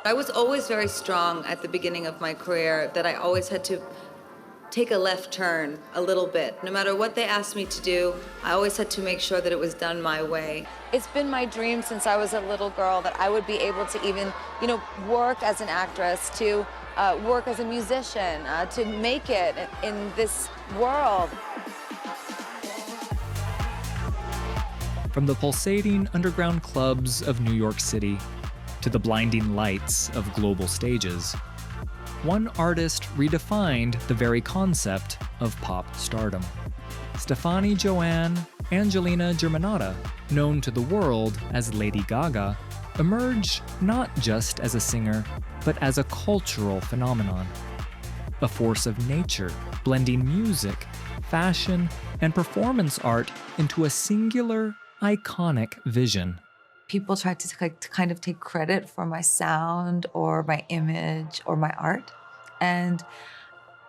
I was always very strong at the beginning of my career, that I always had to take a left turn a little bit. No matter what they asked me to do, I always had to make sure that it was done my way. It's been my dream since I was a little girl that I would be able to even, work as an actress, to work as a musician, to make it in this world. From the pulsating underground clubs of New York City to the blinding lights of global stages, one artist redefined the very concept of pop stardom. Stefani Joanne Angelina Germanotta, known to the world as Lady Gaga, emerged not just as a singer, but as a cultural phenomenon. A force of nature, blending music, fashion, and performance art into a singular, iconic vision. People tried to kind of take credit for my sound or my image or my art. And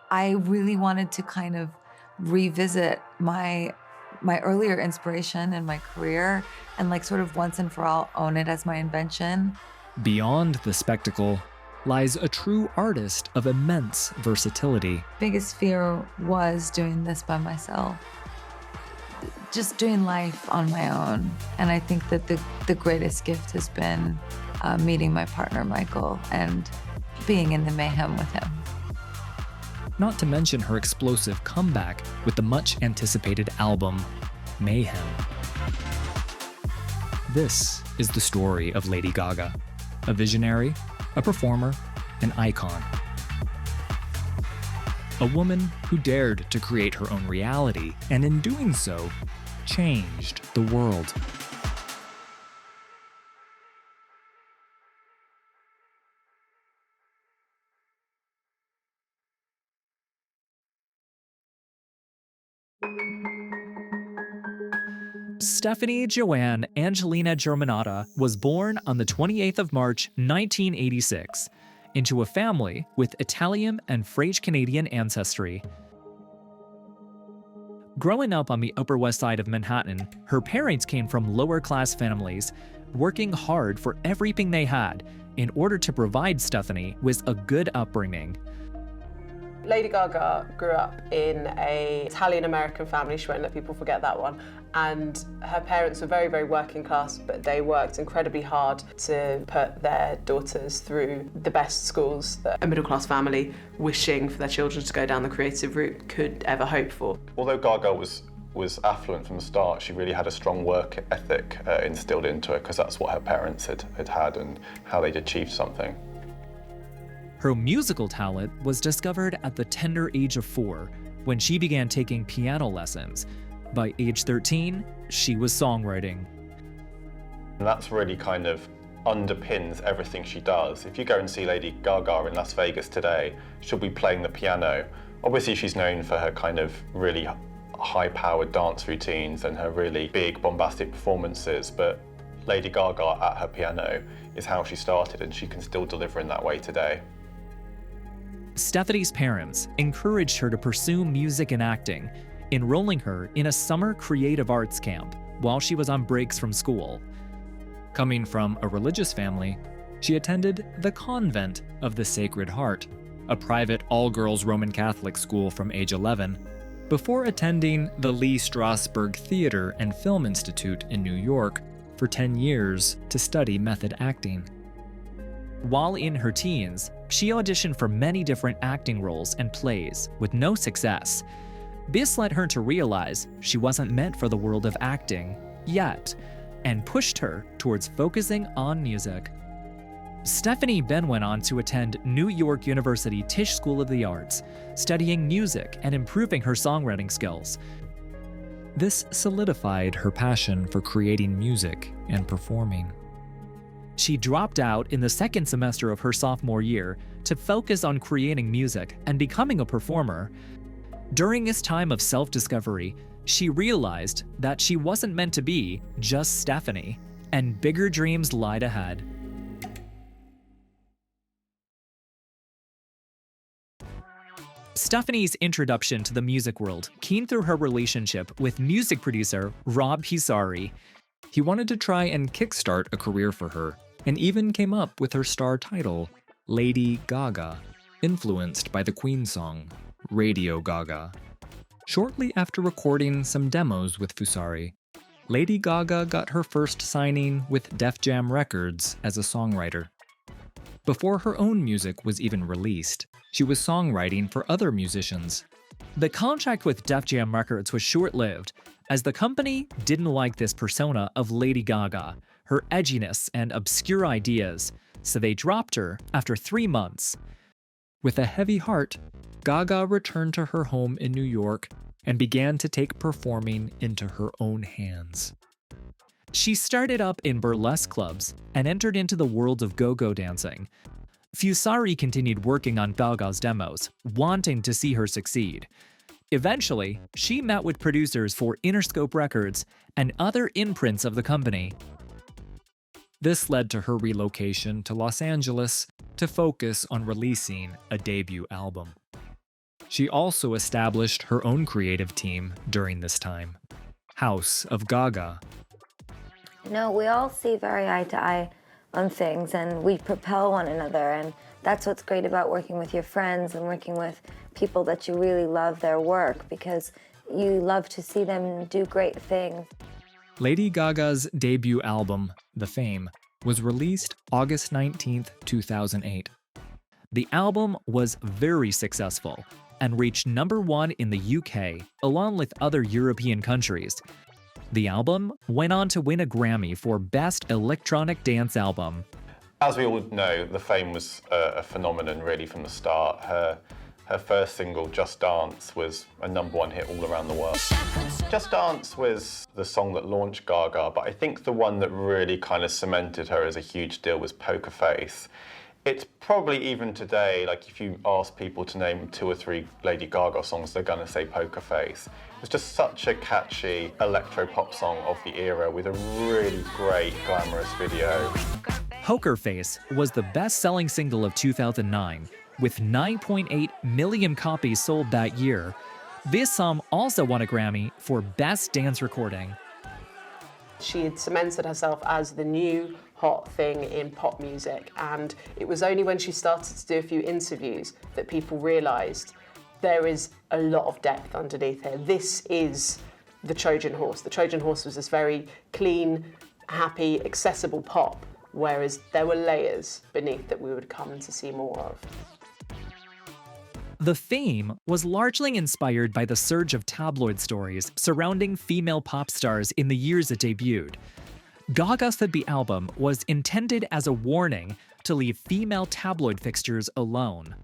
I really wanted to kind of revisit my earlier inspiration in my career and sort of once and for all own it as my invention. Beyond the spectacle lies a true artist of immense versatility. Biggest fear was doing this by myself. Just doing life on my own. And I think that the greatest gift has been meeting my partner, Michael, and being in the mayhem with him. Not to mention her explosive comeback with the much-anticipated album, Mayhem. This is the story of Lady Gaga, a visionary, a performer, an icon. A woman who dared to create her own reality, and in doing so, changed the world. Stefani Joanne Angelina Germanotta was born on the 28th of March, 1986, into a family with Italian and French-Canadian ancestry. Growing up on the Upper West Side of Manhattan, her parents came from lower-class families, working hard for everything they had in order to provide Stefani with a good upbringing. Lady Gaga grew up in an Italian-American family. She won't let people forget that one. And her parents were very, very working class, but they worked incredibly hard to put their daughters through the best schools that a middle-class family wishing for their children to go down the creative route could ever hope for. Although Gaga was affluent from the start, she really had a strong work ethic instilled into her, because that's what her parents had and how they'd achieved something. Her musical talent was discovered at the tender age of 4, when she began taking piano lessons. By age 13, she was songwriting. And that's really kind of underpins everything she does. If you go and see Lady Gaga in Las Vegas today, she'll be playing the piano. Obviously, she's known for her kind of really high-powered dance routines and her really big, bombastic performances, but Lady Gaga at her piano is how she started, and she can still deliver in that way today. Stefani's parents encouraged her to pursue music and acting, enrolling her in a summer creative arts camp while she was on breaks from school. Coming from a religious family, she attended the Convent of the Sacred Heart, a private all-girls Roman Catholic school from age 11, before attending the Lee Strasberg Theater and Film Institute in New York for 10 years to study method acting. While in her teens, she auditioned for many different acting roles and plays with no success. This led her to realize she wasn't meant for the world of acting yet, and pushed her towards focusing on music. Stefani then went on to attend New York University Tisch School of the Arts, studying music and improving her songwriting skills. This solidified her passion for creating music and performing. She dropped out in the second semester of her sophomore year to focus on creating music and becoming a performer. During this time of self-discovery, she realized that she wasn't meant to be just Stefani, and bigger dreams lied ahead. Stefani's introduction to the music world came through her relationship with music producer Rob Pisari. He wanted to try and kickstart a career for her, and even came up with her star title, Lady Gaga, influenced by the Queen song, Radio Gaga. Shortly after recording some demos with Fusari, Lady Gaga got her first signing with Def Jam Records as a songwriter. Before her own music was even released, she was songwriting for other musicians. The contract with Def Jam Records was short-lived, as the company didn't like this persona of Lady Gaga, her edginess and obscure ideas, so they dropped her after 3 months. With a heavy heart, Gaga returned to her home in New York and began to take performing into her own hands. She started up in burlesque clubs and entered into the world of go-go dancing. Fusari continued working on Gaga's demos, wanting to see her succeed. Eventually, she met with producers for Interscope Records and other imprints of the company. This led to her relocation to Los Angeles to focus on releasing a debut album. She also established her own creative team during this time, House of Gaga. No, we all see very eye to eye on things, and we propel one another, and that's what's great about working with your friends and working with people that you really love their work, because you love to see them do great things. Lady Gaga's debut album, The Fame, was released August 19, 2008. The album was very successful and reached #1 in the UK, along with other European countries. The album went on to win a Grammy for Best Electronic Dance Album. As we all know, The Fame was a phenomenon really from the start. Her first single, Just Dance, was a #1 hit all around the world. Just Dance was the song that launched Gaga, but I think the one that really kind of cemented her as a huge deal was Poker Face. It's probably even today, like if you ask people to name 2 or 3 Lady Gaga songs, they're gonna say Poker Face. It's just such a catchy electro-pop song of the era with a really great, glamorous video. Poker Face was the best-selling single of 2009, with 9.8 million copies sold that year. This song also won a Grammy for Best Dance Recording. She had cemented herself as the new hot thing in pop music, and it was only when she started to do a few interviews that people realised there is a lot of depth underneath here. This is the Trojan horse. The Trojan horse was this very clean, happy, accessible pop, whereas there were layers beneath that we would come to see more of. The Fame was largely inspired by the surge of tabloid stories surrounding female pop stars in the years it debuted. Gaga said the album was intended as a warning to leave female tabloid fixtures alone.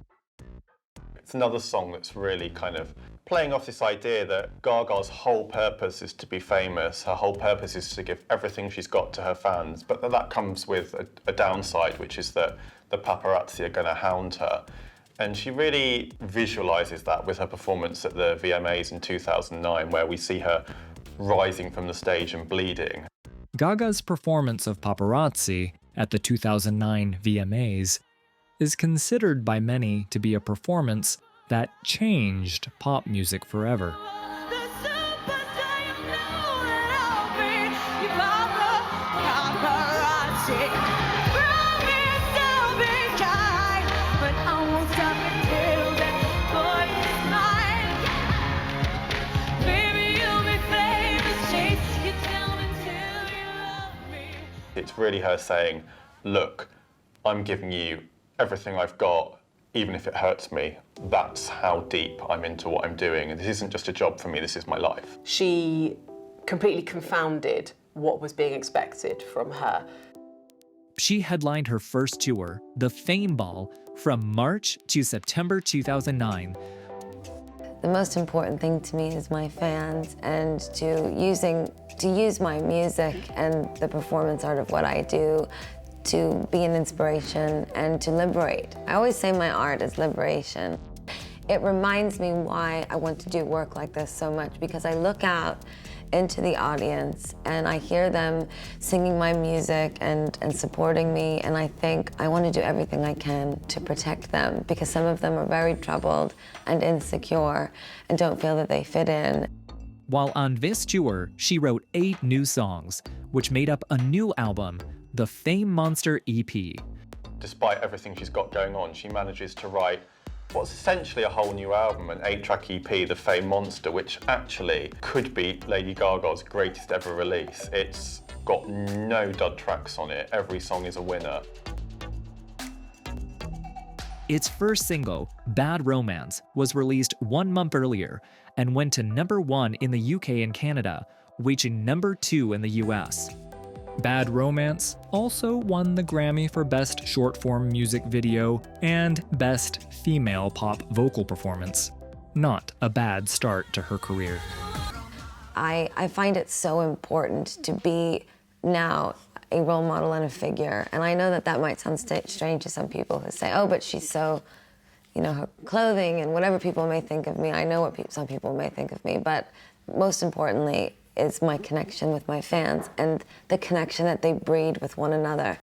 It's another song that's really kind of playing off this idea that Gaga's whole purpose is to be famous, her whole purpose is to give everything she's got to her fans, but that comes with a downside, which is that the paparazzi are going to hound her. And she really visualises that with her performance at the VMAs in 2009, where we see her rising from the stage and bleeding. Gaga's performance of Paparazzi at the 2009 VMAs is considered by many to be a performance that changed pop music forever. It's really her saying, look, I'm giving you everything I've got, even if it hurts me. That's how deep I'm into what I'm doing. And this isn't just a job for me, this is my life. She completely confounded what was being expected from her. She headlined her first tour, the Fame Ball, from March to September 2009. The most important thing to me is my fans, and to use my music and the performance art of what I do to be an inspiration and to liberate. I always say my art is liberation. It reminds me why I want to do work like this so much, because I look out into the audience and I hear them singing my music and supporting me, and I think I want to do everything I can to protect them, because some of them are very troubled and insecure and don't feel that they fit in. While on this tour, she wrote 8 new songs, which made up a new album, the Fame Monster EP. Despite everything she's got going on, she manages to write what's essentially a whole new album, an 8-track EP, The Fame Monster, which actually could be Lady Gaga's greatest ever release. It's got no dud tracks on it. Every song is a winner. Its first single, Bad Romance, was released 1 month earlier and went to #1 in the UK and Canada, reaching #2 in the US. Bad Romance also won the Grammy for Best Short-Form Music Video and Best Female Pop Vocal Performance. Not a bad start to her career. I find it so important to be now a role model and a figure. And I know that that might sound strange to some people who say, oh, but she's so, her clothing and whatever people may think of me. I know what some people may think of me, but most importantly is my connection with my fans and the connection that they breed with one another.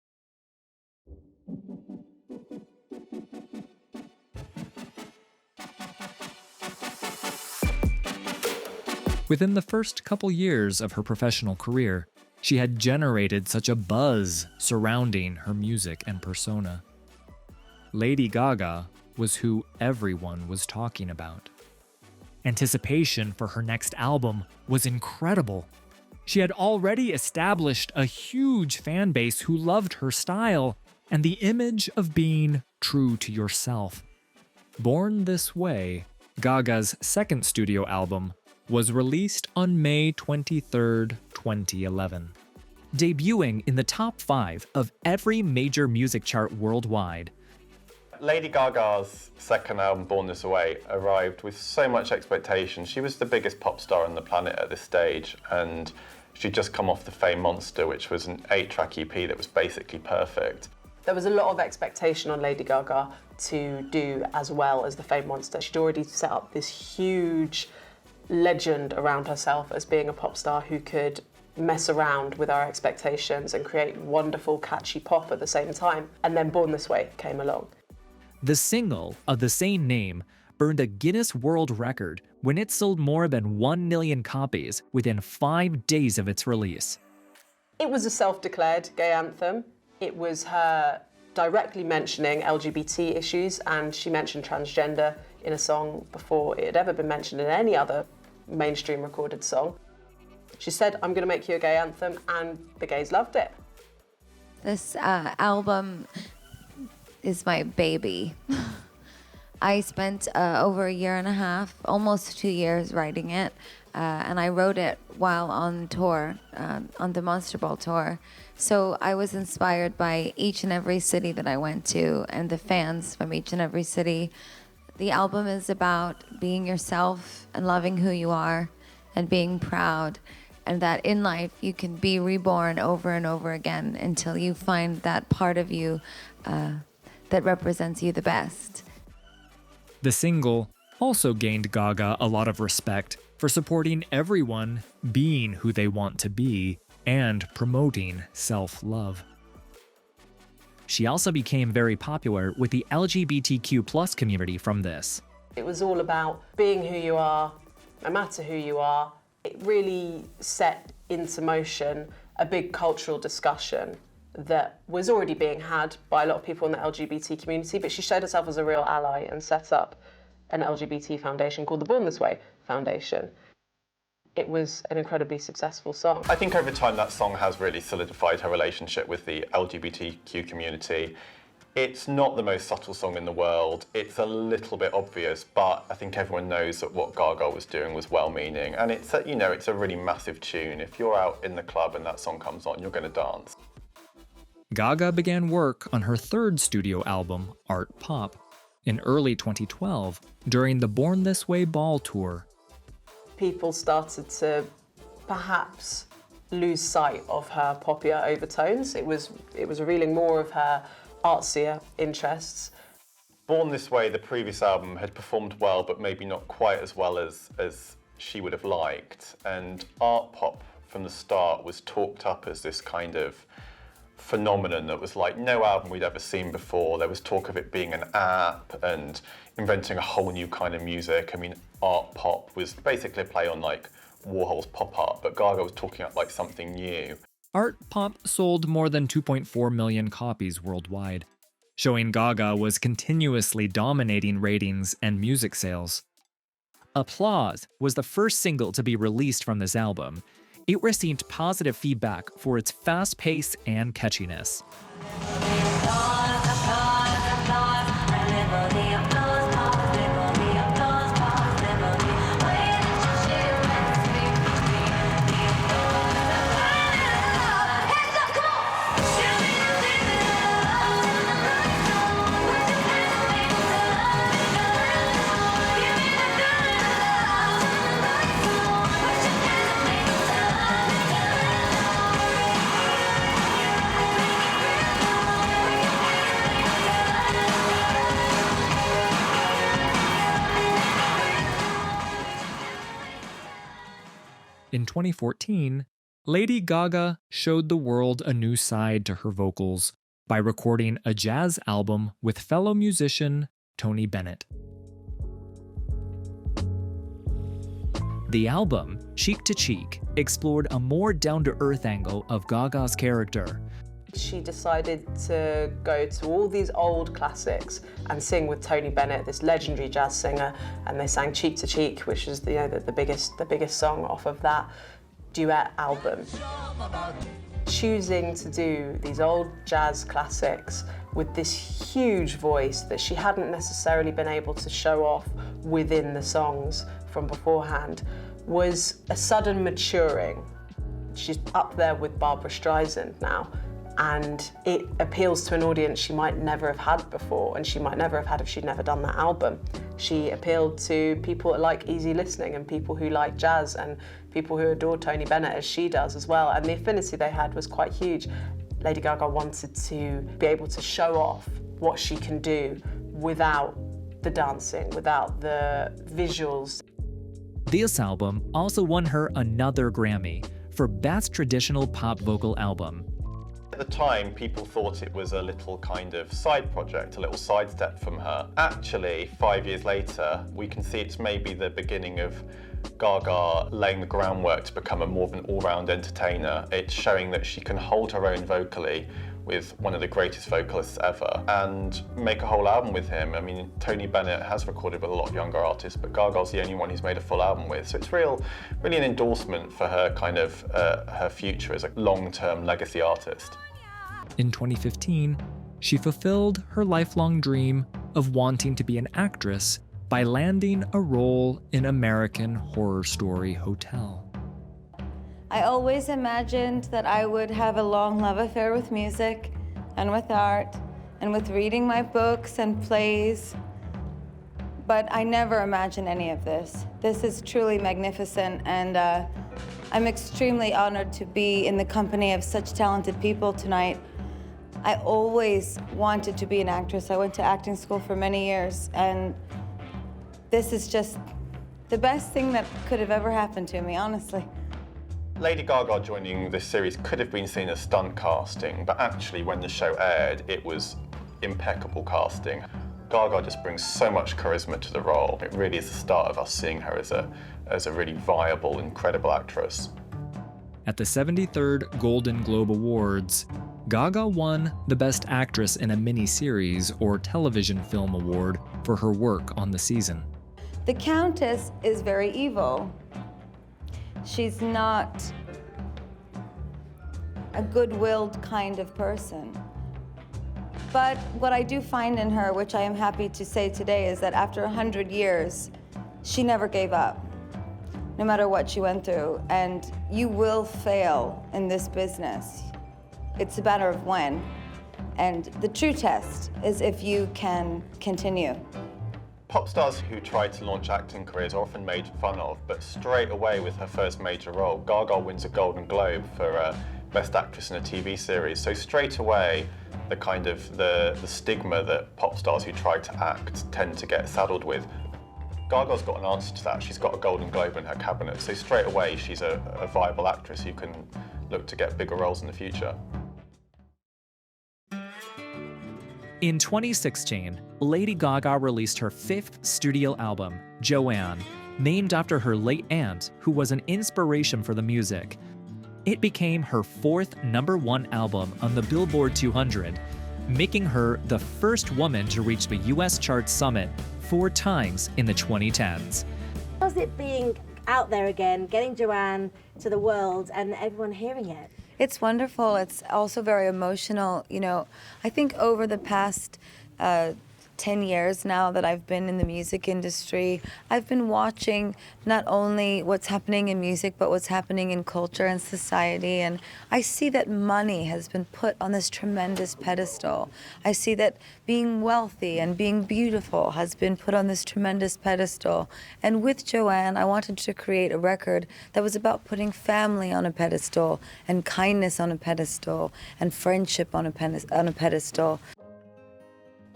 Within the first couple years of her professional career, she had generated such a buzz surrounding her music and persona. Lady Gaga was who everyone was talking about. Anticipation for her next album was incredible. She had already established a huge fan base who loved her style and the image of being true to yourself. Born This Way, Gaga's second studio album, was released on May 23, 2011. Debuting in the top 5 of every major music chart worldwide, Lady Gaga's second album, Born This Way, arrived with so much expectation. She was the biggest pop star on the planet at this stage, and she'd just come off The Fame Monster, which was an 8-track EP that was basically perfect. There was a lot of expectation on Lady Gaga to do as well as The Fame Monster. She'd already set up this huge legend around herself as being a pop star who could mess around with our expectations and create wonderful, catchy pop at the same time. And then Born This Way came along. the single of the same name burned a Guinness World Record when it sold more than 1 million copies within 5 days of its release. It was a self-declared gay anthem. It was her directly mentioning LGBT issues, and she mentioned transgender in a song before it had ever been mentioned in any other mainstream recorded song. She said, "I'm going to make you a gay anthem," and the gays loved it. This album is my baby. I spent over a year and a half, almost 2 years writing it, and I wrote it while on tour, on the Monster Ball tour. So I was inspired by each and every city that I went to and the fans from each and every city. The album is about being yourself and loving who you are and being proud, and that in life you can be reborn over and over again until you find that part of you that represents you the best. The single also gained Gaga a lot of respect for supporting everyone being who they want to be and promoting self-love. She also became very popular with the LGBTQ+ community from this. It was all about being who you are, no matter who you are. It really set into motion a big cultural discussion that was already being had by a lot of people in the LGBT community, but she showed herself as a real ally and set up an LGBT foundation called the Born This Way Foundation. It was an incredibly successful song. I think over time that song has really solidified her relationship with the LGBTQ community. It's not the most subtle song in the world. It's a little bit obvious, but I think everyone knows that what Gaga was doing was well-meaning. And it's a really massive tune. If you're out in the club and that song comes on, you're going to dance. Gaga began work on her third studio album, Art Pop, in early 2012 during the Born This Way Ball tour. People started to perhaps lose sight of her poppier overtones. It was revealing more of her artsier interests. Born This Way, the previous album, had performed well, but maybe not quite as well as she would have liked. And Art Pop from the start was talked up as this kind of phenomenon that was like no album we'd ever seen before. There was talk of it being an app and inventing a whole new kind of music. I mean, Art Pop was basically a play on like Warhol's pop art, but Gaga was talking up like something new. Art Pop sold more than 2.4 million copies worldwide, showing Gaga was continuously dominating ratings and music sales. Applause was the first single to be released from this album. It received positive feedback for its fast pace and catchiness. In 2014, Lady Gaga showed the world a new side to her vocals by recording a jazz album with fellow musician Tony Bennett. The album, Cheek to Cheek, explored a more down-to-earth angle of Gaga's character. She decided to go to all these old classics and sing with Tony Bennett, this legendary jazz singer, and they sang Cheek to Cheek, which is the biggest song off of that duet album. Choosing to do these old jazz classics with this huge voice that she hadn't necessarily been able to show off within the songs from beforehand was a sudden maturing. She's up there with Barbra Streisand now, and it appeals to an audience she might never have had before, and she might never have had if she'd never done that album. She appealed to people that like easy listening and people who like jazz and people who adore Tony Bennett as she does as well, and the affinity they had was quite huge. Lady Gaga wanted to be able to show off what she can do without the dancing, without the visuals. This album also won her another Grammy for Best Traditional Pop Vocal Album. At the time, people thought it was a little kind of side project, a little sidestep from her. Actually, 5 years later, we can see it's maybe the beginning of Gaga laying the groundwork to become a more of an all-round entertainer. It's showing that she can hold her own vocally with one of the greatest vocalists ever and make a whole album with him. I mean, Tony Bennett has recorded with a lot of younger artists, but Gaga's the only one he's made a full album with. So it's really an endorsement for her kind of her future as a long-term legacy artist. In 2015, she fulfilled her lifelong dream of wanting to be an actress by landing a role in American Horror Story Hotel. I always imagined that I would have a long love affair with music and with art and with reading my books and plays, but I never imagined any of this. This is truly magnificent, and I'm extremely honored to be in the company of such talented people tonight. I always wanted to be an actress. I went to acting school for many years, and this is just the best thing that could have ever happened to me, honestly. Lady Gaga joining this series could have been seen as stunt casting, but actually when the show aired, it was impeccable casting. Gaga just brings so much charisma to the role. It really is the start of us seeing her as a really viable, incredible actress. At the 73rd Golden Globe Awards, Gaga won the Best Actress in a Miniseries or Television Film Award for her work on the season. The Countess is very evil. She's not a good-willed kind of person. But what I do find in her, which I am happy to say today, is that after 100 years, she never gave up, no matter what she went through. And you will fail in this business. It's a matter of when. And the true test is if you can continue. Pop stars who try to launch acting careers are often made fun of, but straight away with her first major role, Gaga wins a Golden Globe for Best Actress in a TV series. So straight away, the kind of the stigma that pop stars who try to act tend to get saddled with. Gaga's got an answer to that. She's got a Golden Globe in her cabinet, so straight away she's a viable actress who can look to get bigger roles in the future. In 2016, Lady Gaga released her 5th studio album, Joanne, named after her late aunt, who was an inspiration for the music. It became her 4th #1 album on the Billboard 200, making her the first woman to reach the US chart summit 4 times in the 2010s. How's it being out there again, getting Joanne to the world and everyone hearing it? It's wonderful. It's also very emotional. You know, I think over the past 10 years now that I've been in the music industry, I've been watching not only what's happening in music, but what's happening in culture and society. And I see that money has been put on this tremendous pedestal. I see that being wealthy and being beautiful has been put on this tremendous pedestal. And with Joanne, I wanted to create a record that was about putting family on a pedestal, and kindness on a pedestal, and friendship on a pedestal.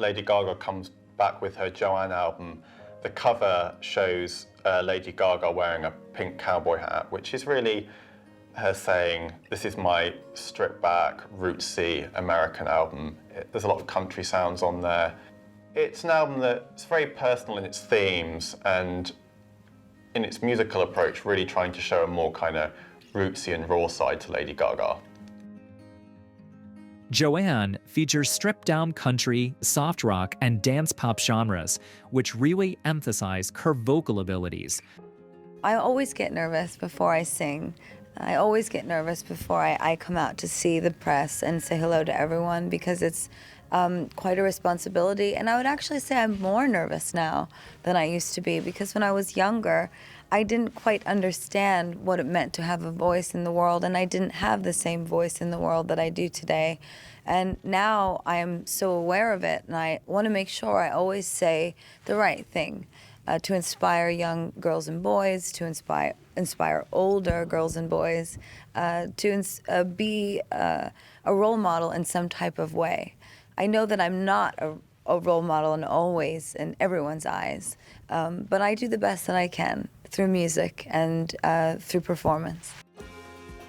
Lady Gaga comes back with her Joanne album. The cover shows Lady Gaga wearing a pink cowboy hat, which is really her saying, this is my stripped back, rootsy American album. There's a lot of country sounds on there. It's an album that's very personal in its themes and in its musical approach, really trying to show a more kind of rootsy and raw side to Lady Gaga. Joanne features stripped-down country, soft rock, and dance pop genres, which really emphasize her vocal abilities. I always get nervous before I sing. I always get nervous before I come out to see the press and say hello to everyone, because it's quite a responsibility. And I would actually say I'm more nervous now than I used to be, because when I was younger, I didn't quite understand what it meant to have a voice in the world, and I didn't have the same voice in the world that I do today. And now I am so aware of it, and I want to make sure I always say the right thing to inspire young girls and boys, to inspire older girls and boys, to be a role model in some type of way. I know that I'm not a role model in always in everyone's eyes, but I do the best that I can through music and through performance.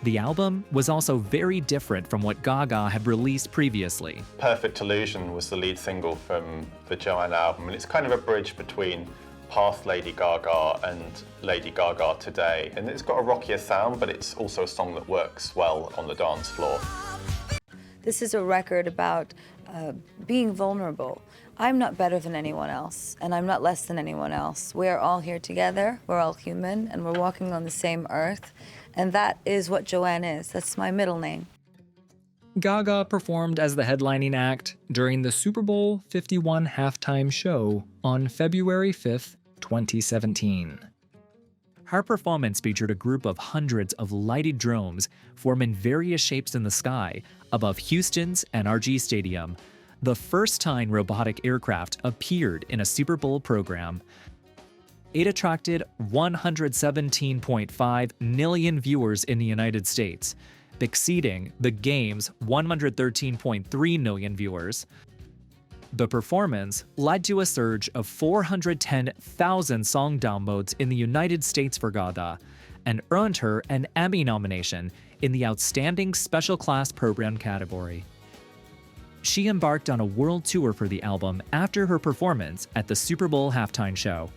The album was also very different from what Gaga had released previously. Perfect Illusion was the lead single from the Joanne album, and it's kind of a bridge between past Lady Gaga and Lady Gaga today. And it's got a rockier sound, but it's also a song that works well on the dance floor. This is a record about being vulnerable. I'm not better than anyone else, and I'm not less than anyone else. We are all here together, we're all human, and we're walking on the same earth. And that is what Joanne is. That's my middle name. Gaga performed as the headlining act during the Super Bowl 51 halftime show on February 5th, 2017. Her performance featured a group of hundreds of lighted drones forming various shapes in the sky above Houston's NRG Stadium, the first time robotic aircraft appeared in a Super Bowl program. It attracted 117.5 million viewers in the United States, exceeding the game's 113.3 million viewers. The performance led to a surge of 410,000 song downloads in the United States for Gaga, and earned her an Emmy nomination in the Outstanding Special Class Program category. She embarked on a world tour for the album after her performance at the Super Bowl halftime show.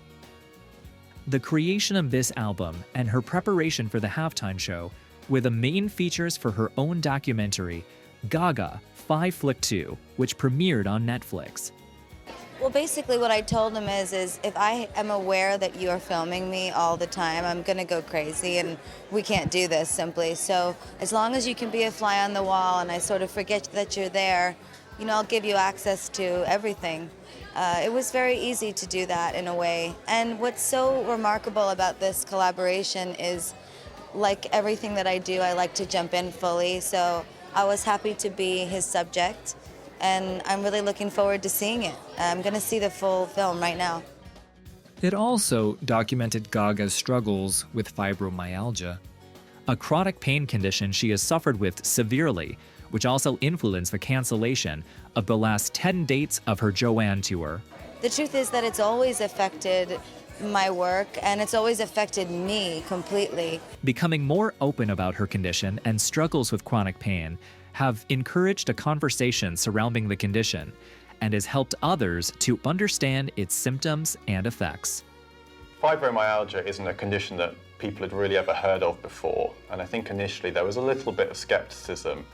The creation of this album and her preparation for the halftime show were the main features for her own documentary, Gaga 5 Flick 2, which premiered on Netflix. Well, basically what I told him is if I am aware that you are filming me all the time, I'm gonna go crazy and we can't do this simply. So as long as you can be a fly on the wall and I sort of forget that you're there, you know, I'll give you access to everything. It was very easy to do that in a way. And what's so remarkable about this collaboration is, like everything that I do, I like to jump in fully. So I was happy to be his subject, and I'm really looking forward to seeing it. I'm going to see the full film right now. It also documented Gaga's struggles with fibromyalgia, a chronic pain condition she has suffered with severely, which also influenced the cancellation of the last 10 dates of her Joanne tour. The truth is that it's always affected my work, and it's always affected me completely. Becoming more open about her condition and struggles with chronic pain have encouraged a conversation surrounding the condition and has helped others to understand its symptoms and effects. Fibromyalgia isn't a condition that people had really ever heard of before. And I think initially there was a little bit of skepticism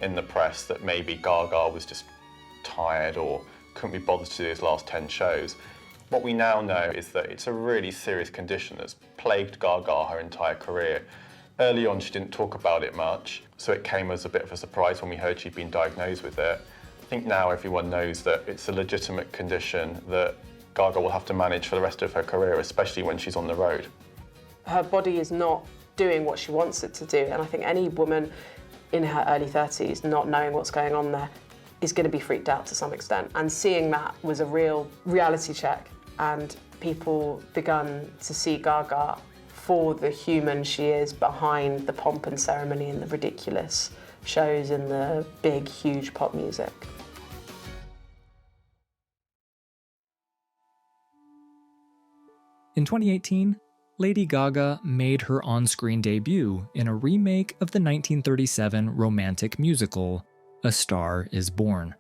in the press that maybe Gaga was just tired or couldn't be bothered to do his last 10 shows. What we now know is that it's a really serious condition that's plagued Gaga her entire career. Early on, she didn't talk about it much, so it came as a bit of a surprise when we heard she'd been diagnosed with it. I think now everyone knows that it's a legitimate condition that Gaga will have to manage for the rest of her career, especially when she's on the road. Her body is not doing what she wants it to do, and I think any woman in her early 30s not knowing what's going on there is going to be freaked out to some extent. And seeing that was a real reality check, and people begun to see Gaga for the human she is behind the pomp and ceremony and the ridiculous shows and the big, huge pop music. In 2018, Lady Gaga made her on-screen debut in a remake of the 1937 romantic musical, A Star is Born.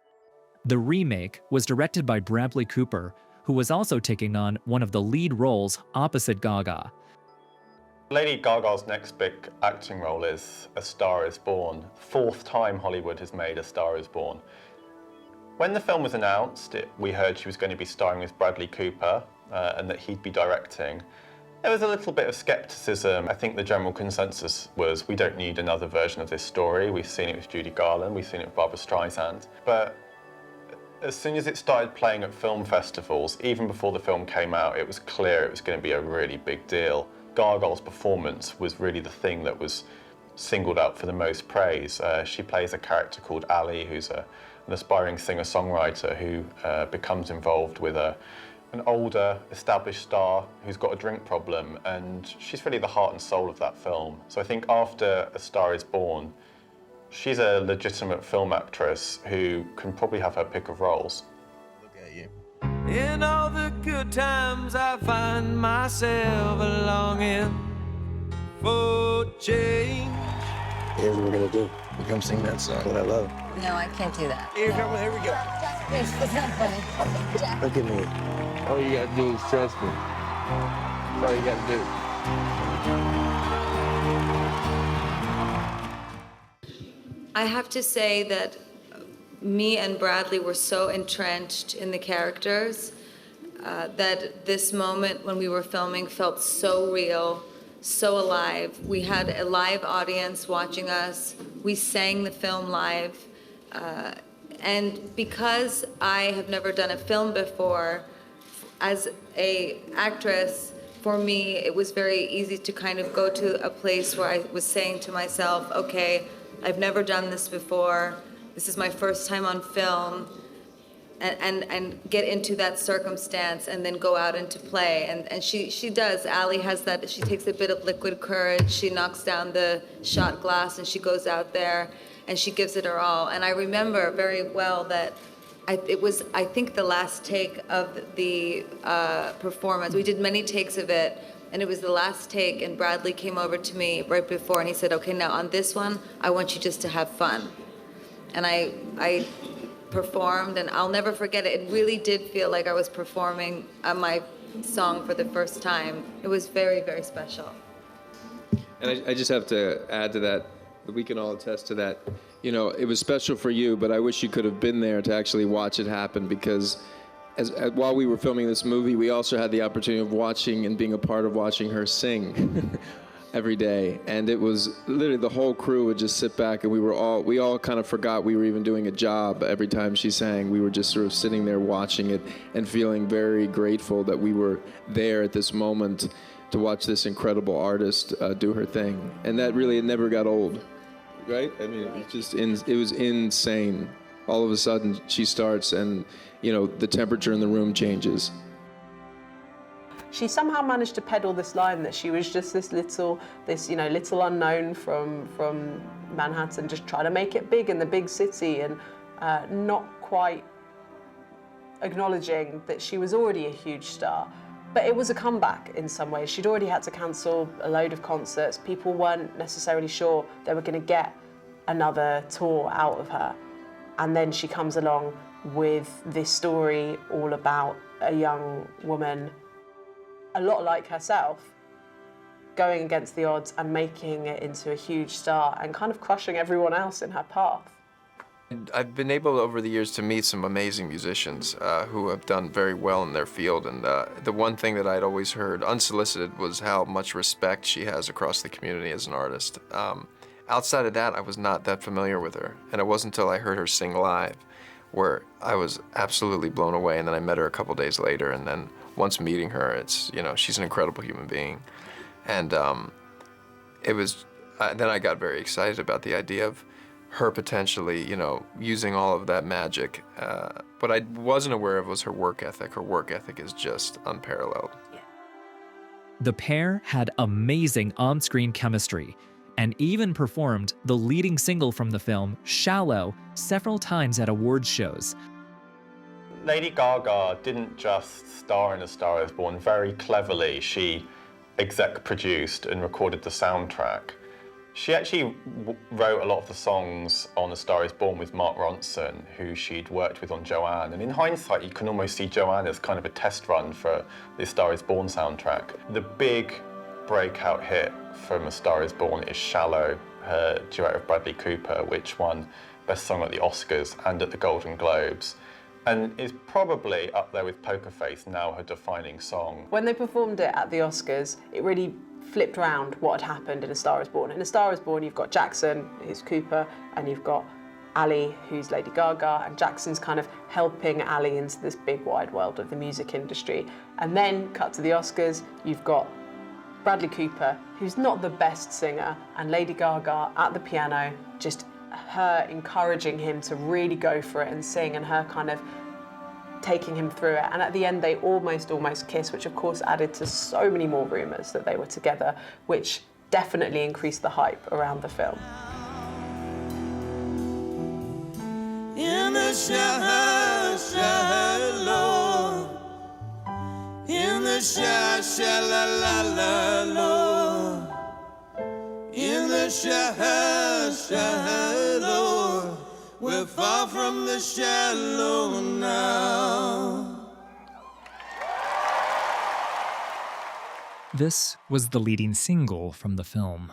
The remake was directed by Bradley Cooper, who was also taking on one of the lead roles opposite Gaga. Lady Gaga's next big acting role is A Star is Born. Fourth time Hollywood has made A Star is Born. When the film was announced, we heard she was going to be starring with Bradley Cooper and that he'd be directing. There was a little bit of skepticism. I think the general consensus was we don't need another version of this story. We've seen it with Judy Garland, we've seen it with Barbra Streisand. But as soon as it started playing at film festivals, even before the film came out, it was clear it was going to be a really big deal. Gaga's performance was really the thing that was singled out for the most praise. She plays a character called Ali, who's an aspiring singer-songwriter who becomes involved with an older, established star who's got a drink problem, and she's really the heart and soul of that film. So I think after A Star is Born, she's a legitimate film actress who can probably have her pick of roles. Look at you. In all the good times, I find myself longing for change. Here's what we're gonna do. We come sing that song, what I love. No, I can't do that. Here we go. It's not funny. Jack. Look at me. All you gotta do is trust me. That's all you gotta do. I have to say that me and Bradley were so entrenched in the characters that this moment when we were filming felt so real, so alive. We had a live audience watching us. We sang the film live. And because I have never done a film before, as an actress, for me, it was very easy to kind of go to a place where I was saying to myself, okay, I've never done this before. This is my first time on film, and get into that circumstance and then go out into play. And she does. Ali has that. She takes a bit of liquid courage. She knocks down the shot glass and she goes out there and she gives it her all. And I remember very well that it was, I think, the last take of the performance. We did many takes of it, and it was the last take, and Bradley came over to me right before, and he said, okay, now on this one, I want you just to have fun. And I performed, and I'll never forget it. It really did feel like I was performing my song for the first time. It was very, very special. And I just have to add to that we can all attest to that. You know, it was special for you, but I wish you could have been there to actually watch it happen, because while we were filming this movie, we also had the opportunity of watching and being a part of watching her sing every day. And it was literally the whole crew would just sit back, and we all kind of forgot we were even doing a job every time she sang. We were just sort of sitting there watching it and feeling very grateful that we were there at this moment to watch this incredible artist do her thing. And that really, it never got old. Right? I mean, it was insane. All of a sudden, she starts, and you know, the temperature in the room changes. She somehow managed to peddle this line that she was just this little unknown from Manhattan, just trying to make it big in the big city, and not quite acknowledging that she was already a huge star. But it was a comeback in some ways. She'd already had to cancel a load of concerts. People weren't necessarily sure they were going to get another tour out of her. And then she comes along with this story all about a young woman, a lot like herself, going against the odds and making it into a huge star and kind of crushing everyone else in her path. And I've been able over the years to meet some amazing musicians who have done very well in their field, and the one thing that I'd always heard unsolicited was how much respect she has across the community as an artist. Outside of that, I was not that familiar with her, and it wasn't until I heard her sing live where I was absolutely blown away, and then I met her a couple days later, and then once meeting her, it's, you know, she's an incredible human being. And it was, then I got very excited about the idea of her potentially, you know, using all of that magic. What I wasn't aware of was her work ethic. Her work ethic is just unparalleled. The pair had amazing on-screen chemistry and even performed the leading single from the film, Shallow, several times at awards shows. Lady Gaga didn't just star in A Star Is Born. Very cleverly, she exec produced and recorded the soundtrack. She actually wrote a lot of the songs on A Star Is Born with Mark Ronson, who she'd worked with on Joanne. And in hindsight, you can almost see Joanne as kind of a test run for the A Star Is Born soundtrack. The big breakout hit from A Star Is Born is Shallow, her duet with Bradley Cooper, which won Best Song at the Oscars and at the Golden Globes, and is probably up there with Poker Face, now her defining song. When they performed it at the Oscars, it really flipped around what had happened in A Star Is Born. In A Star Is Born, you've got Jackson, who's Cooper, and you've got Ali, who's Lady Gaga, and Jackson's kind of helping Ali into this big wide world of the music industry. And then, cut to the Oscars, you've got Bradley Cooper, who's not the best singer, and Lady Gaga at the piano, just her encouraging him to really go for it and sing, and her kind of taking him through it. And at the end, they almost kiss, which of course added to so many more rumours that they were together, which definitely increased the hype around the film. In the shallow, in the shallow, in the shallow, we're far from the shallow now. This was the leading single from the film.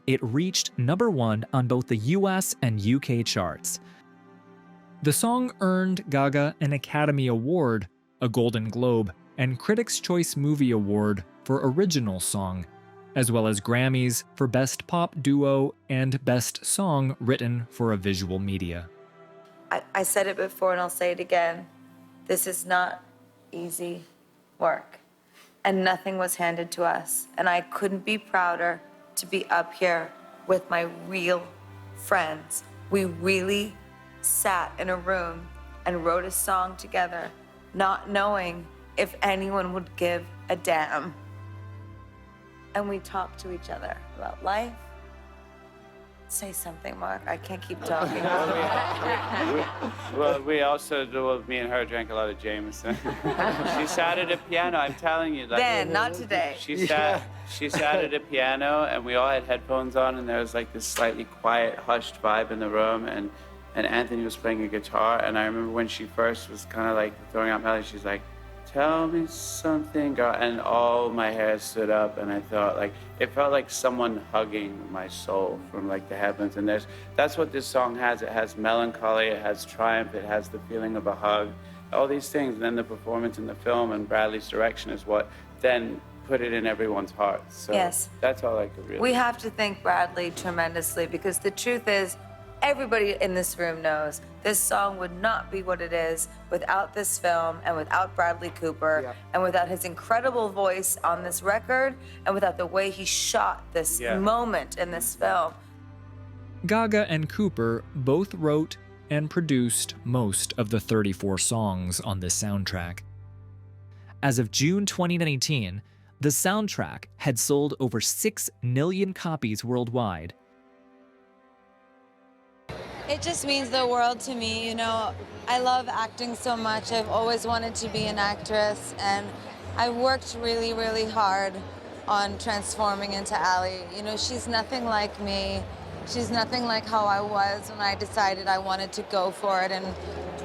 It reached #1 on both the US and UK charts. The song earned Gaga an Academy Award, a Golden Globe, and Critics' Choice Movie Award for Original Song, as well as Grammys for Best Pop Duo and Best Song Written for a Visual Media. I said it before and I'll say it again. This is not easy work. And nothing was handed to us. And I couldn't be prouder to be up here with my real friends. We really sat in a room and wrote a song together, not knowing if anyone would give a damn. And we talked to each other about life. Say something, Mark. I can't keep talking. Well, we also, me and her drank a lot of Jameson. She sat at a piano, I'm telling you. Like, Then, not today. She sat at a piano, and we all had headphones on, and there was like this slightly quiet, hushed vibe in the room, and Anthony was playing a guitar, and I remember when she first was kind of like throwing out melody, she's like, "Tell me something, girl," and all my hair stood up, and I thought, like, it felt like someone hugging my soul from like the heavens. And that's what this song has. It has melancholy, it has triumph, it has the feeling of a hug, all these things. And then the performance in the film and Bradley's direction is what then put it in everyone's hearts. So Yes. That's all I could really. We have to thank Bradley tremendously, because the truth is, everybody in this room knows this song would not be what it is without this film and without Bradley Cooper and without his incredible voice on this record and without the way he shot this moment in this film. Gaga and Cooper both wrote and produced most of the 34 songs on this soundtrack. As of June 2019, the soundtrack had sold over 6 million copies worldwide. It just means the world to me, you know. I love acting so much. I've always wanted to be an actress, and I worked really, really hard on transforming into Ali. You know, she's nothing like me. She's nothing like how I was when I decided I wanted to go for it and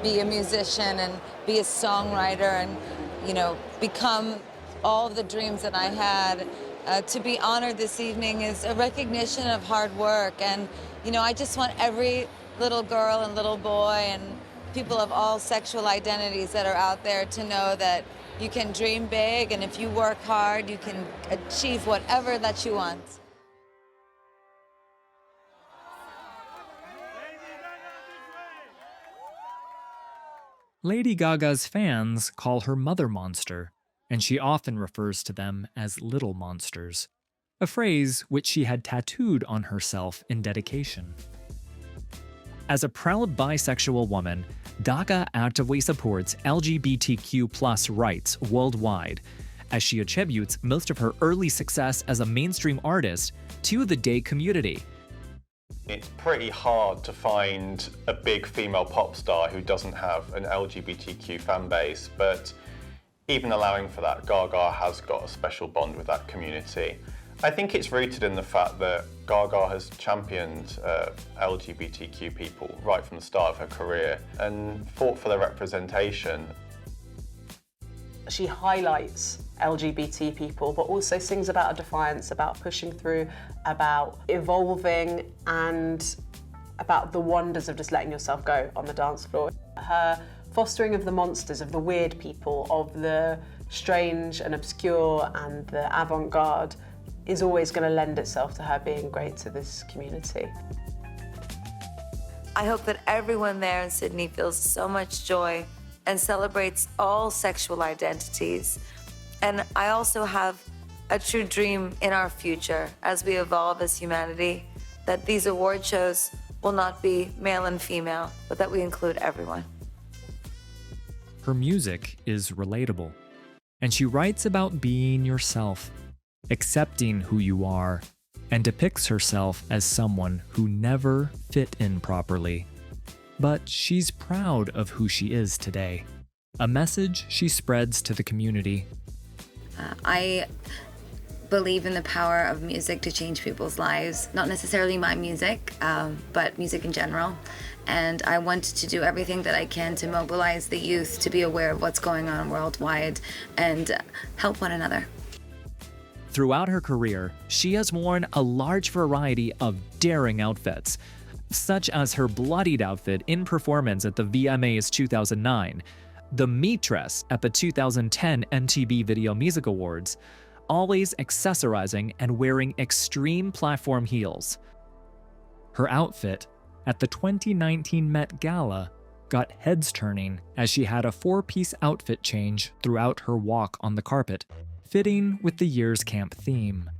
be a musician and be a songwriter and, you know, become all of the dreams that I had. to be honored this evening is a recognition of hard work. And, you know, I just want every little girl and little boy and people of all sexual identities that are out there to know that you can dream big, and if you work hard, you can achieve whatever that you want. Lady Gaga's fans call her Mother Monster, and she often refers to them as little monsters, a phrase which she had tattooed on herself in dedication. As a proud bisexual woman, Gaga actively supports LGBTQ+ rights worldwide, as she attributes most of her early success as a mainstream artist to the gay community. It's pretty hard to find a big female pop star who doesn't have an LGBTQ fan base, but even allowing for that, Gaga has got a special bond with that community. I think it's rooted in the fact that Gaga has championed LGBTQ people right from the start of her career and fought for their representation. She highlights LGBT people, but also sings about a defiance, about pushing through, about evolving, and about the wonders of just letting yourself go on the dance floor. Her fostering of the monsters, of the weird people, of the strange and obscure and the avant-garde is always going to lend itself to her being great to this community. I hope that everyone there in Sydney feels so much joy and celebrates all sexual identities. And I also have a true dream in our future as we evolve as humanity, that these award shows will not be male and female, but that we include everyone. Her music is relatable, and she writes about being yourself, accepting who you are, and depicts herself as someone who never fit in properly. But she's proud of who she is today, a message she spreads to the community. I believe in the power of music to change people's lives, not necessarily my music, but music in general. And I want to do everything that I can to mobilize the youth to be aware of what's going on worldwide and help one another. Throughout her career, she has worn a large variety of daring outfits, such as her bloodied outfit in performance at the VMAs 2009, the meat dress at the 2010 MTV Video Music Awards, always accessorizing and wearing extreme platform heels. Her outfit at the 2019 Met Gala got heads turning as she had a 4-piece outfit change throughout her walk on the carpet, fitting with the year's camp theme.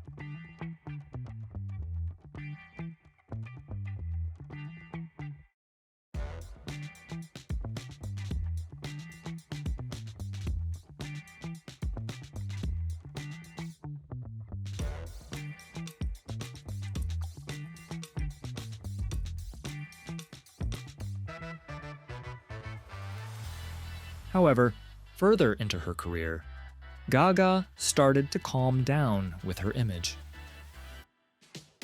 However, further into her career, Gaga started to calm down with her image.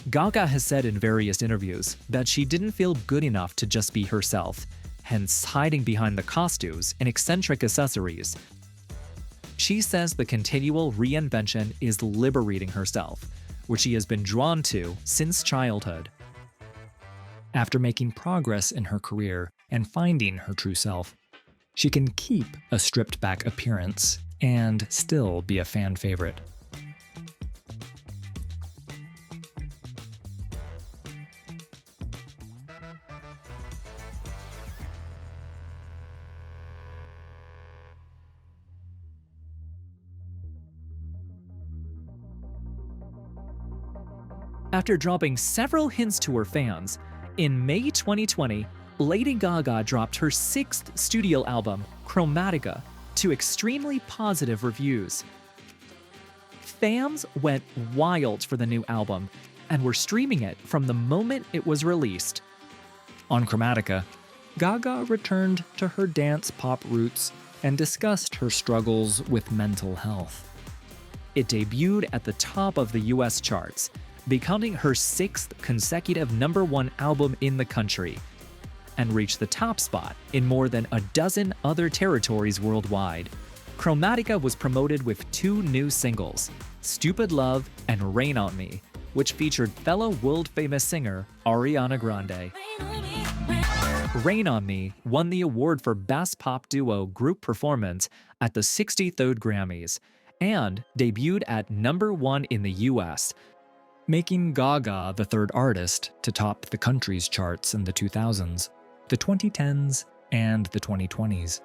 Gaga has said in various interviews that she didn't feel good enough to just be herself, hence hiding behind the costumes and eccentric accessories. She says the continual reinvention is liberating herself, which she has been drawn to since childhood. After making progress in her career and finding her true self, she can keep a stripped-back appearance and still be a fan favorite. After dropping several hints to her fans, in May 2020, Lady Gaga dropped her 6th studio album, Chromatica, to extremely positive reviews. Fans went wild for the new album and were streaming it from the moment it was released. On Chromatica, Gaga returned to her dance pop roots and discussed her struggles with mental health. It debuted at the top of the US charts, becoming her 6th consecutive #1 album in the country, and reached the top spot in more than a dozen other territories worldwide. Chromatica was promoted with 2 new singles, Stupid Love, and Rain on Me, which featured fellow world-famous singer Ariana Grande. Rain on Me won the award for Best Pop Duo Group Performance at the 63rd Grammys and debuted at #1 in the US, making Gaga the third artist to top the country's charts in the 2000s, the 2010s, and the 2020s.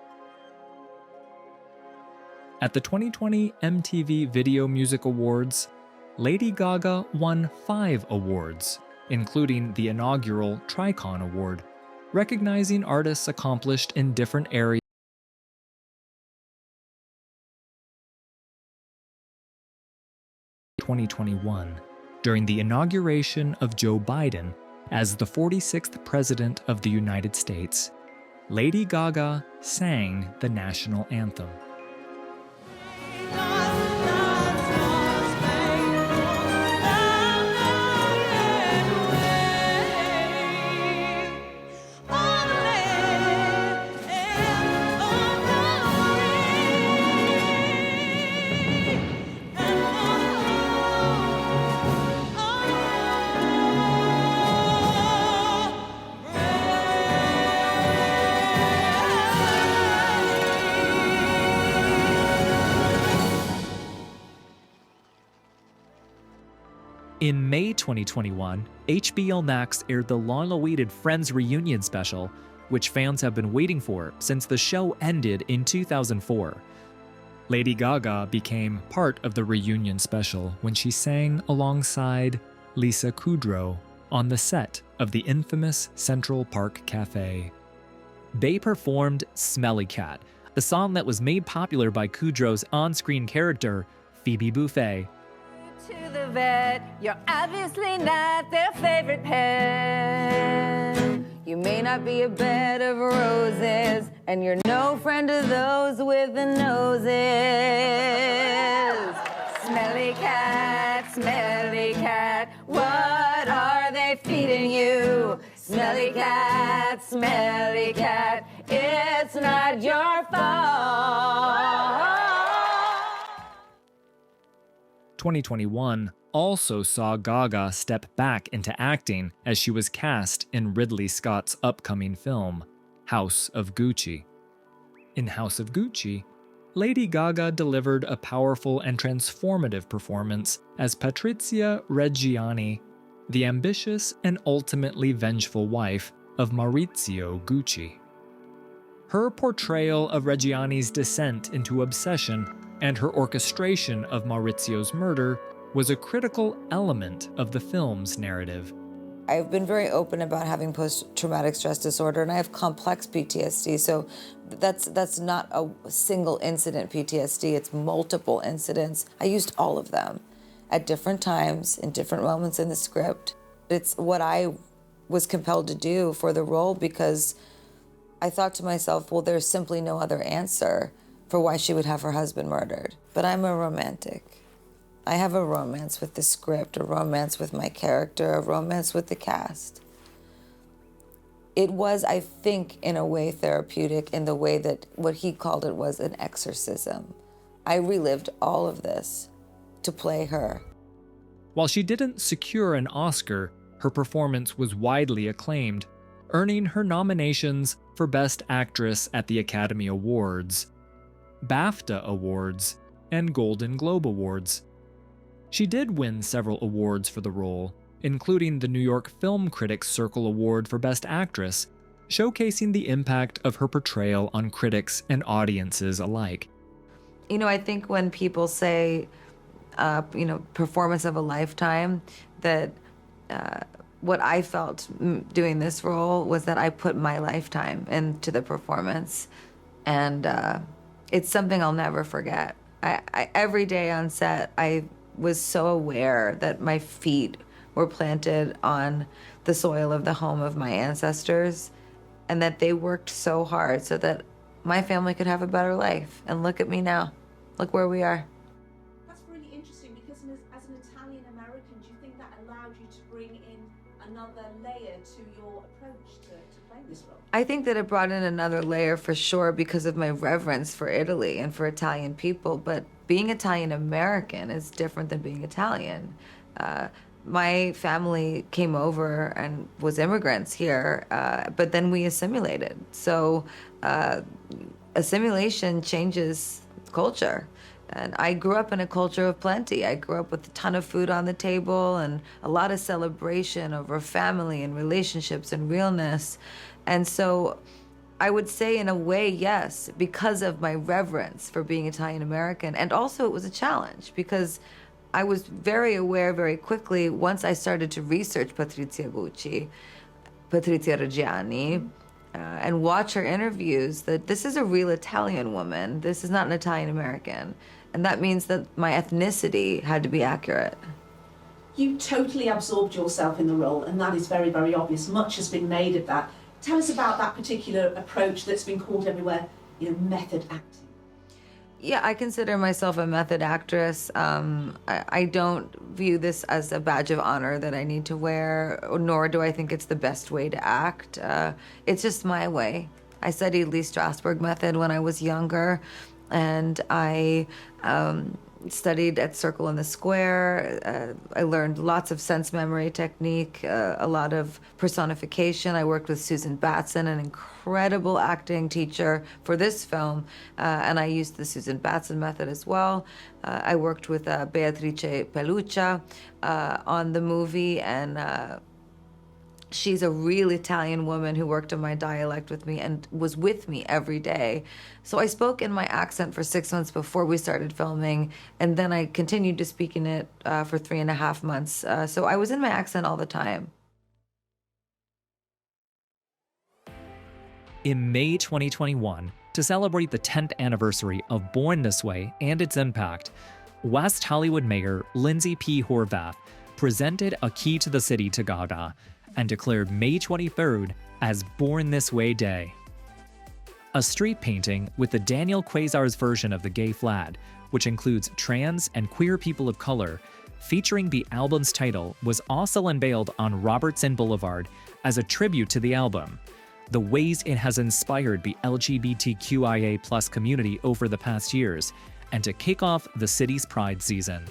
At the 2020 MTV Video Music Awards, Lady Gaga won 5 awards, including the inaugural Tricon Award, recognizing artists accomplished in different areas. 2021, during the inauguration of Joe Biden as the 46th President of the United States, Lady Gaga sang the national anthem. In May 2021, HBO Max aired the long-awaited Friends reunion special, which fans have been waiting for since the show ended in 2004. Lady Gaga became part of the reunion special when she sang alongside Lisa Kudrow on the set of the infamous Central Park Cafe. They performed Smelly Cat, the song that was made popular by Kudrow's on-screen character, Phoebe Buffay. To the vet, you're obviously not their favorite pet. You may not be a bed of roses, and you're no friend of those with the noses. Smelly cat, what are they feeding you? Smelly cat, it's not your fault. 2021 also saw Gaga step back into acting as she was cast in Ridley Scott's upcoming film, House of Gucci. In House of Gucci, Lady Gaga delivered a powerful and transformative performance as Patrizia Reggiani, the ambitious and ultimately vengeful wife of Maurizio Gucci. Her portrayal of Reggiani's descent into obsession and her orchestration of Maurizio's murder was a critical element of the film's narrative. I've been very open about having post-traumatic stress disorder, and I have complex PTSD, so that's not a single incident PTSD, it's multiple incidents. I used all of them at different times, in different moments in the script. It's what I was compelled to do for the role because I thought to myself, well, there's simply no other answer for why she would have her husband murdered. But I'm a romantic. I have a romance with the script, a romance with my character, a romance with the cast. It was, I think, in a way therapeutic in the way that what he called it was an exorcism. I relived all of this to play her. While she didn't secure an Oscar, her performance was widely acclaimed, earning her nominations for Best Actress at the Academy Awards, BAFTA Awards, and Golden Globe Awards. She did win several awards for the role, including the New York Film Critics Circle Award for Best Actress, showcasing the impact of her portrayal on critics and audiences alike. You know, I think when people say, performance of a lifetime, that what I felt doing this role was that I put my lifetime into the performance. And it's something I'll never forget. Every day on set, I was so aware that my feet were planted on the soil of the home of my ancestors and that they worked so hard so that my family could have a better life. And look at me now. Look where we are. That's really interesting because as an Italian American, do you think that allowed you to bring in another layer to your approach to playing this role? I think that it brought in another layer for sure because of my reverence for Italy and for Italian people, but being Italian American is different than being Italian. My family came over and was immigrants here, but then we assimilated. So assimilation changes culture. And I grew up in a culture of plenty. I grew up with a ton of food on the table and a lot of celebration over family and relationships and realness. And so I would say in a way, yes, because of my reverence for being Italian American. And also it was a challenge because I was very aware very quickly once I started to research Patrizia Gucci, Patrizia Reggiani, and watch her interviews that this is a real Italian woman. This is not an Italian American. And that means that my ethnicity had to be accurate. You totally absorbed yourself in the role, and that is very, very obvious. Much has been made of that. Tell us about that particular approach that's been called everywhere, method acting. Yeah, I consider myself a method actress. I don't view this as a badge of honor that I need to wear, nor do I think it's the best way to act. It's just my way. I studied Lee Strasberg method when I was younger, and I studied at Circle in the Square. I learned lots of sense memory technique, a lot of personification. I worked with Susan Batson, an incredible acting teacher for this film, and I used the Susan Batson method as well. I worked with Beatrice Peluccia on the movie, and she's a real Italian woman who worked on my dialect with me and was with me every day. So I spoke in my accent for 6 months before we started filming, and then I continued to speak in it for 3.5 months. So I was in my accent all the time. In May 2021, to celebrate the 10th anniversary of Born This Way and its impact, West Hollywood Mayor Lindsay P. Horvath presented a key to the city to Gaga and declared May 23rd as Born This Way Day. A street painting with the Daniel Quasar's version of the gay flag, which includes trans and queer people of color, featuring the album's title, was also unveiled on Robertson Boulevard as a tribute to the album, the ways it has inspired the LGBTQIA+ community over the past years, and to kick off the city's Pride season.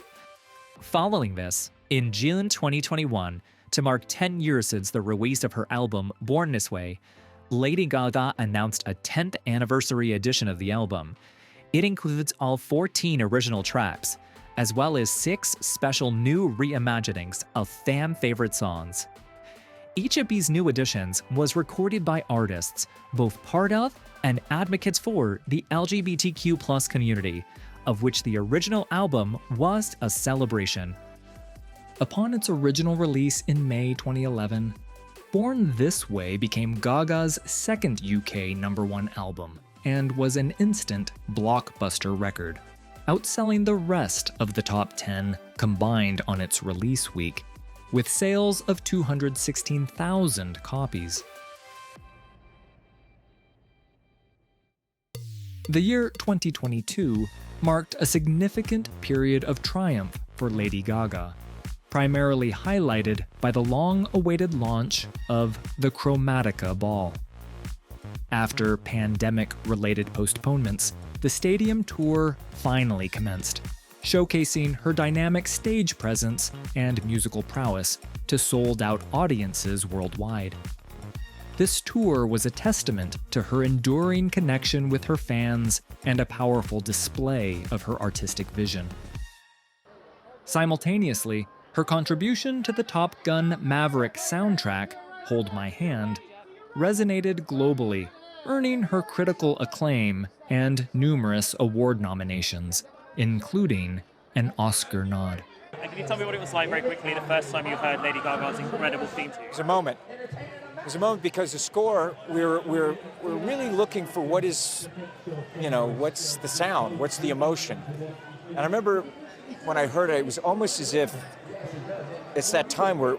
Following this, in June 2021, to mark 10 years since the release of her album Born This Way, Lady Gaga announced a 10th anniversary edition of the album. It includes all 14 original tracks, as well as 6 special new reimaginings of fan favorite songs. Each of these new editions was recorded by artists, both part of and advocates for the LGBTQ+ community, of which the original album was a celebration. Upon its original release in May 2011, Born This Way became Gaga's second UK #1 album and was an instant blockbuster record, outselling the rest of the top 10 combined on its release week, with sales of 216,000 copies. The year 2022 marked a significant period of triumph for Lady Gaga, primarily highlighted by the long-awaited launch of the Chromatica Ball. After pandemic-related postponements, the stadium tour finally commenced, showcasing her dynamic stage presence and musical prowess to sold-out audiences worldwide. This tour was a testament to her enduring connection with her fans and a powerful display of her artistic vision. Simultaneously, her contribution to the Top Gun Maverick soundtrack, Hold My Hand, resonated globally, earning her critical acclaim and numerous award nominations, including an Oscar nod. And can you tell me what it was like very quickly the first time you heard Lady Gaga's incredible theme tune? It was a moment. It was a moment because the score, we're really looking for what is, what's the sound, what's the emotion. And I remember when I heard it, it was almost as if it's that time where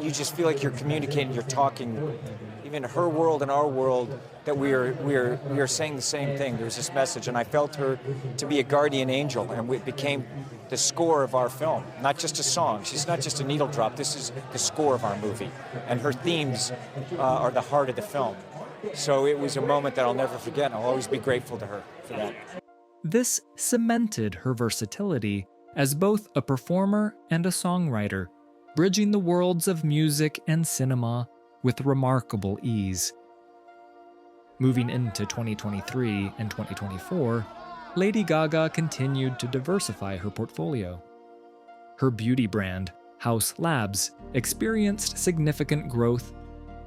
you just feel like you're communicating, you're talking, even her world and our world, that we are saying the same thing. There's this message, and I felt her to be a guardian angel, and it became the score of our film, not just a song. She's not just a needle drop. This is the score of our movie, and her themes are the heart of the film. So it was a moment that I'll never forget, and I'll always be grateful to her for that. This cemented her versatility as both a performer and a songwriter, bridging the worlds of music and cinema with remarkable ease. Moving into 2023 and 2024, Lady Gaga continued to diversify her portfolio. Her beauty brand, House Labs, experienced significant growth,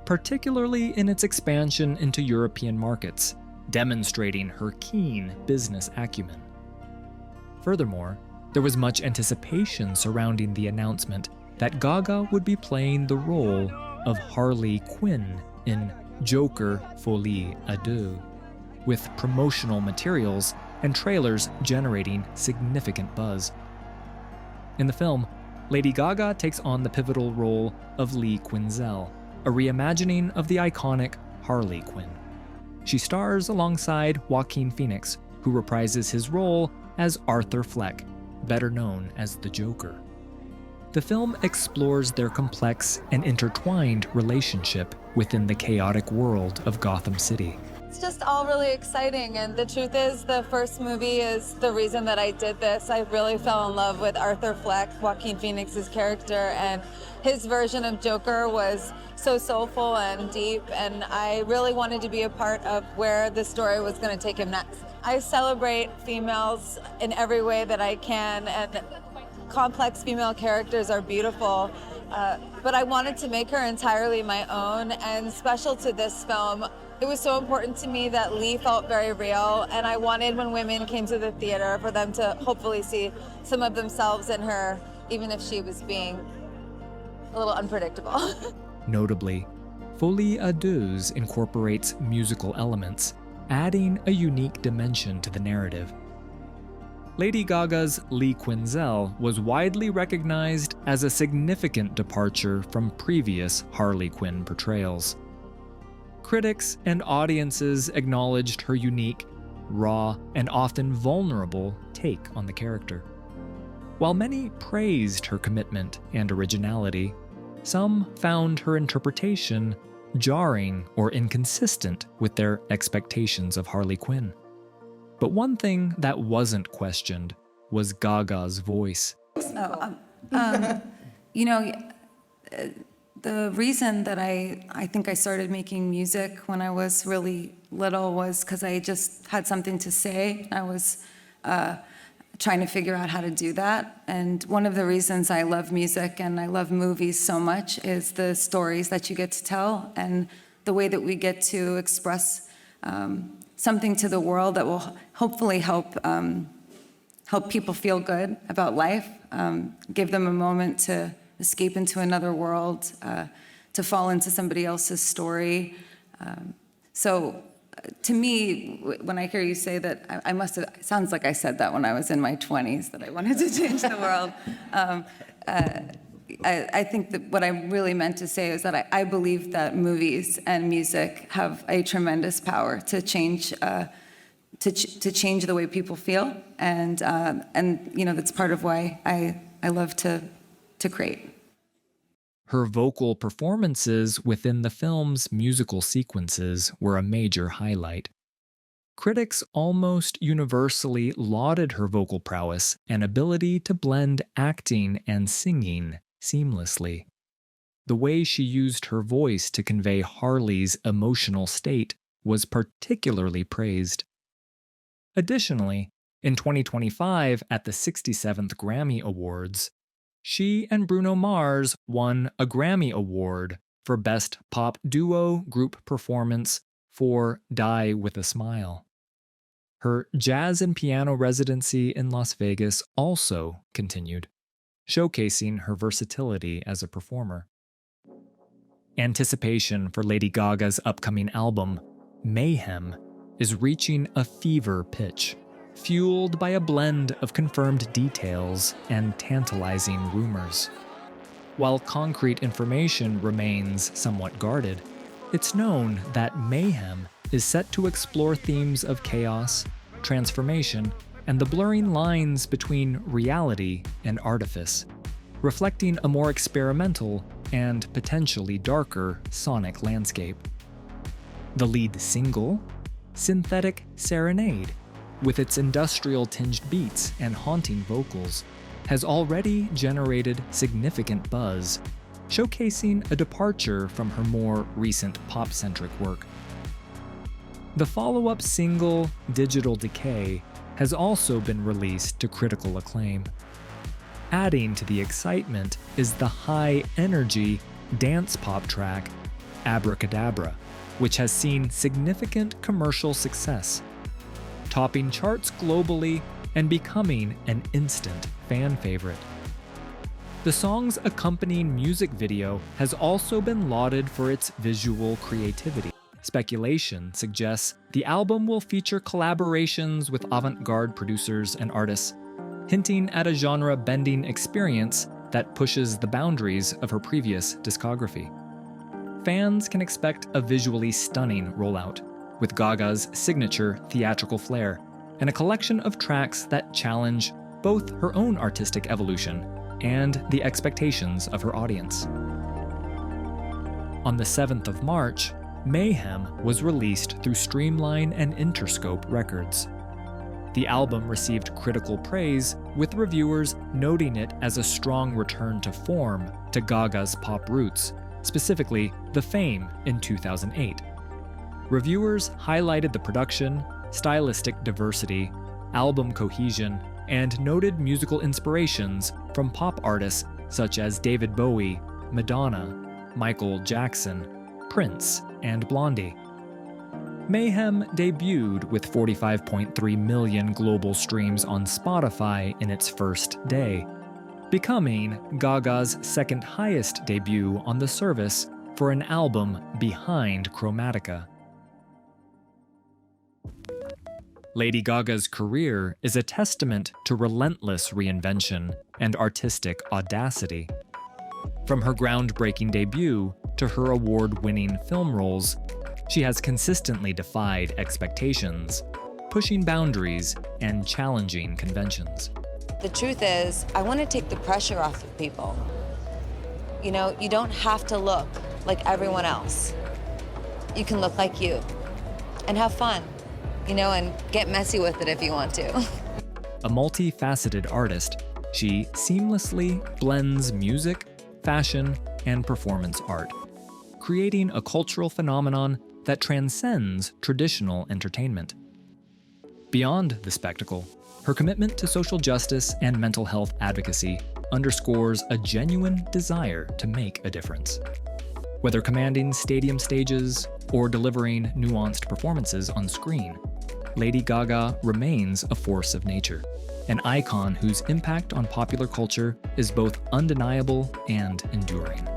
particularly in its expansion into European markets, demonstrating her keen business acumen. Furthermore, there was much anticipation surrounding the announcement that Gaga would be playing the role of Harley Quinn in Joker Folie à Deux, with promotional materials and trailers generating significant buzz. In the film, Lady Gaga takes on the pivotal role of Lee Quinzel, a reimagining of the iconic Harley Quinn. She stars alongside Joaquin Phoenix, who reprises his role as Arthur Fleck, better known as the Joker. The film explores their complex and intertwined relationship within the chaotic world of Gotham City. It's just all really exciting, and the truth is the first movie is the reason that I did this. I really fell in love with Arthur Fleck, Joaquin Phoenix's character, and his version of Joker was so soulful and deep, and I really wanted to be a part of where the story was going to take him next. I celebrate females in every way that I can, and complex female characters are beautiful, but I wanted to make her entirely my own, and special to this film, it was so important to me that Lee felt very real, and I wanted when women came to the theater for them to hopefully see some of themselves in her, even if she was being a little unpredictable. Notably, Folie à Deux incorporates musical elements, adding a unique dimension to the narrative. Lady Gaga's Lee Quinzel was widely recognized as a significant departure from previous Harley Quinn portrayals. Critics and audiences acknowledged her unique, raw, and often vulnerable take on the character. While many praised her commitment and originality, some found her interpretation jarring or inconsistent with their expectations of Harley Quinn. But one thing that wasn't questioned was Gaga's voice. The reason that I think I started making music when I was really little was because I just had something to say. I was trying to figure out how to do that. And one of the reasons I love music and I love movies so much is the stories that you get to tell and the way that we get to express something to the world that will hopefully help people feel good about life, give them a moment to escape into another world, to fall into somebody else's story. So to me, when I hear you say that, I must have, it sounds like I said that when I was in my 20s, that I wanted to change the world. I think that what I really meant to say is that I believe that movies and music have a tremendous power to change to change the way people feel, and that's part of why I love to create. Her vocal performances within the film's musical sequences were a major highlight. Critics almost universally lauded her vocal prowess and ability to blend acting and singing seamlessly. The way she used her voice to convey Harley's emotional state was particularly praised. Additionally, in 2025 at the 67th Grammy Awards, she and Bruno Mars won a Grammy Award for Best Pop Duo Group Performance for Die With a Smile. Her jazz and piano residency in Las Vegas also continued, showcasing her versatility as a performer. Anticipation for Lady Gaga's upcoming album, Mayhem, is reaching a fever pitch, fueled by a blend of confirmed details and tantalizing rumors. While concrete information remains somewhat guarded, it's known that Mayhem is set to explore themes of chaos, transformation, and the blurring lines between reality and artifice, reflecting a more experimental and potentially darker sonic landscape. The lead single, Synthetic Serenade, with its industrial-tinged beats and haunting vocals, has already generated significant buzz, showcasing a departure from her more recent pop-centric work. The follow-up single, Digital Decay, has also been released to critical acclaim. Adding to the excitement is the high-energy dance pop track, Abracadabra, which has seen significant commercial success, topping charts globally and becoming an instant fan favorite. The song's accompanying music video has also been lauded for its visual creativity. Speculation suggests the album will feature collaborations with avant-garde producers and artists, hinting at a genre-bending experience that pushes the boundaries of her previous discography. Fans can expect a visually stunning rollout, with Gaga's signature theatrical flair, and a collection of tracks that challenge both her own artistic evolution and the expectations of her audience. On the 7th of March, Mayhem was released through Streamline and Interscope Records. The album received critical praise, with reviewers noting it as a strong return to form to Gaga's pop roots, specifically The Fame in 2008. Reviewers highlighted the production, stylistic diversity, album cohesion, and noted musical inspirations from pop artists such as David Bowie, Madonna, Michael Jackson, Prince, and Blondie. Mayhem debuted with 45.3 million global streams on Spotify in its first day, becoming Gaga's second highest debut on the service for an album behind Chromatica. Lady Gaga's career is a testament to relentless reinvention and artistic audacity. From her groundbreaking debut to her award-winning film roles, she has consistently defied expectations, pushing boundaries and challenging conventions. The truth is, I want to take the pressure off of people. You know, you don't have to look like everyone else. You can look like you and have fun, you know, and get messy with it if you want to. A multifaceted artist, she seamlessly blends music, fashion, and performance art, creating a cultural phenomenon that transcends traditional entertainment. Beyond the spectacle, her commitment to social justice and mental health advocacy underscores a genuine desire to make a difference. Whether commanding stadium stages or delivering nuanced performances on screen, Lady Gaga remains a force of nature, an icon whose impact on popular culture is both undeniable and enduring.